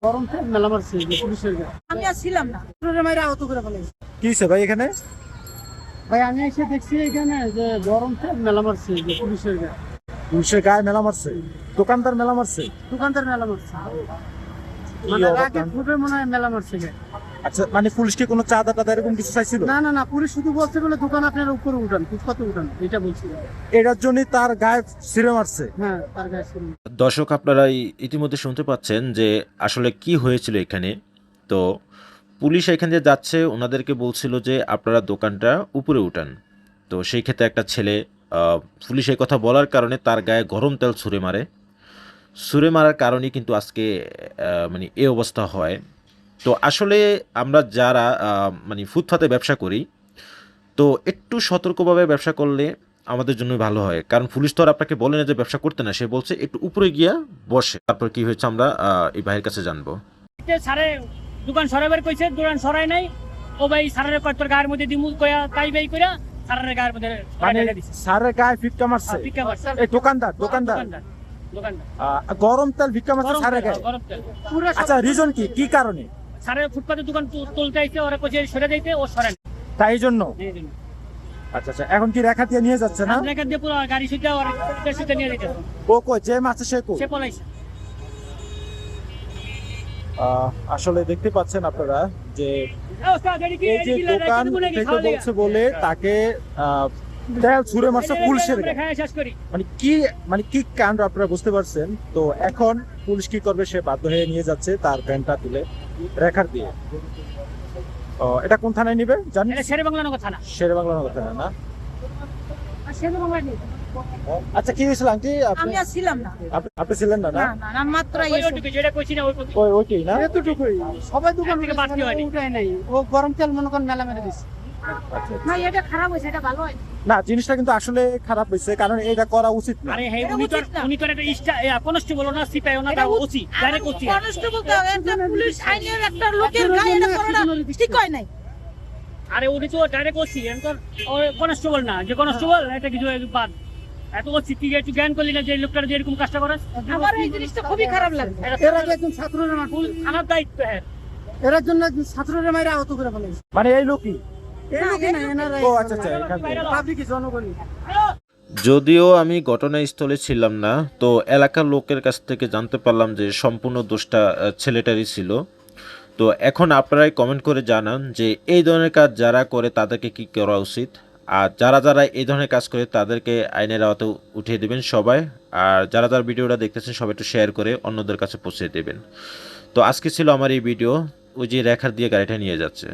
গরম থেকে মেলা মারছে যে পুলিশের গায়ে। আমি আর ছিলাম না, পুরো মাইরা আহত করে ফেলেছে। কি হয়েছে ভাই এখানে? ভাই আমি এসে দেখছি এখানে যে গরম থেকে মেলা মারছে যে পুলিশের গায়ে। পুলিশের গায়ে মেলা মারছে, দোকানদার মেলা মারছে। দোকানদার মেলা মারছে, মানে রাগে ফুটে মনে হয় মেলা মারছে গায়ে। আচ্ছা, মানে পুলিশ কি কোনো চাঁদা টাদা এরকম কিছু চাইছিল? না না না, পুলিশ শুধু বলছে বলে দোকান আপনার উপরে উঠান, ফুটপাতে উঠান, এটা বলছিল। এটার জন্যই তার গায়ে ছিঁড়ে মারছে। হ্যাঁ, তার গায়ে ছিল। দর্শক, আপনারা ইতিমধ্যে শুনতে পাচ্ছেন যে আসলে কি হয়েছিল এখানে। তো পুলিশ এখান দিয়ে যাচ্ছে, ওনাদেরকে বলছিল যে আপনারা দোকানটা উপরে উঠান। তো সেই ক্ষেত্রে একটা ছেলে পুলিশ এই কথা বলার কারণে তার গায়ে গরম তেল ছুঁড়ে মারে। ছুঁড়ে মারার কারণেই কিন্তু আজকে মানে এই অবস্থা হয়। তো আসলে আমরা যারা মানে ফুটপাতে ব্যবসা করি, তো একটু সতর্কভাবে ব্যবসা করলে আমাদের জন্য ভালো হয়। কারণ পুলিশ তো আর আপনাকে বলে না যে ব্যবসা করতে না, সে বলছে একটু উপরে গিয়া বসে। তারপর কি হয়েছে আমরা এই ভাইয়ের কাছে জানবো। সারে দোকান সরাইবার কইছে, দোকান সরাই নাই। ও ভাই সারের কয় তোর গায়ের মধ্যে দিমু কয়া তাই ভাই কইরা সারের গায়ের মধ্যে মানে টাকা দিছে। সারের গায়ে ভিক্ষা মারছে। ভিক্ষা মারছে। এই দোকানদার দোকানদার গরম তেল ভিক্ষা মারছে সারের গায়ে। গরম তেল। আচ্ছা, রিজন কি, কি কারণে? সারের ফুটপাতে দোকান তুলতে আইছে, ওরা কইছে সরে যাইতে, ও সরেন। তাই জন্য? এই জন্য। আচ্ছা আচ্ছা, এখন কি রেখা দিয়ে নিয়ে যাচ্ছে না? আমরা এখান দিয়ে পুরো গাড়ি সুদ্ধা ওর সুদ্ধা নিয়ে যাইতে। ও কই যে মারছে সে কই? সে পলাইছে। আসলে দেখতে পাচ্ছেন আপনারা যে এই যে এই দোকান থেকে বলছে বলে তাকে তেল ছুঁড়ে মারছে পুলিশের গায়ে। শেষ করি। মানে কি কাণ্ড আপনারা বুঝতে পারছেন। তো এখন পুলিশ কি করবে, সে বাধ্য হয়ে নিয়ে যাচ্ছে তার প্যান্টটা তুলে রেখার দিয়ে। এটা কোন থানায় নিবে জানেন? এটা শেরে বাংলা নগর থানা। শেরে বাংলা নগর থানা না? আর শেরে বাংলা নেই। আচ্ছা, কি হয়েছিল আন্টি? আমি আর ছিলাম না, আপনি ছিলেন না? না না, মাত্র ওইটুকু যেটা কইছি না ওইটাই না? এতটুকুই, সবাই দোকান থেকে বাড়তি হয়নি। উঠায় নাই, ও গরম তেল মনে করেন মেলা মেরে দিচ্ছে। আচ্ছা, না, এটা খারাপ হয়েছে, এটা ভালো হয়। না, জিনিসটা কিন্তু আসলে খারাপ হয়েছে, কারণ এটা করা উচিত না। আরে হে এটা উনি তো উচিত না। একটা কনস্টেবল না, সিপাই না, তাও ওসি ডাইরেক্ট ওসি। কনস্টেবল তো একটা পুলিশ আইনের একটা লোকের গায়ে এটা করাটা ঠিক হয় নাই। আরে উনি তো ডাইরেক্ট ওসি, এমন কনস্টেবল না যে কনস্টেবল এটা কিছু বাদ। এত ওসি তুই একটু জ্ঞান করলি না যে লোকটা যে এরকম কাজটা করে। আমার এই জিনিসটা খুবই খারাপ লাগে। এর আগে একজন ছাত্রের মারছে, থানার দায়িত্ব। হ্যাঁ, এর জন্য একজন ছাত্রের মাইরা আহত করে ফেলেছে। মানে এই লোকই? এই লোকই না, এনারাই। ও আচ্ছা আচ্ছা, এখান থেকে। পাবলিক জনগণই। যদিও আমি ঘটনাস্থলে ছিলাম না, তো এলাকার লোকের কাছ থেকে জানতে পারলাম যে সম্পূর্ণ দোষটা ছেলেটারই ছিল। তো এখন আপনারাই কমেন্ট করে জানান যে এই ধরনের কাজ যারা করে তাদেরকে কি করা উচিত, আর যারা যারা এই ধরনের কাজ করে তাদেরকে আইনের আওতায় উঠিয়ে দেবেন সবাই। আর যারা যারা ভিডিওটা দেখতেছেন সবাই একটু শেয়ার করে অন্যদের কাছে পৌঁছে দেবেন। তো আজকে ছিল আমার এই ভিডিও। ওই যে রেখার দিয়ে গাড়িটা নিয়ে যাচ্ছে।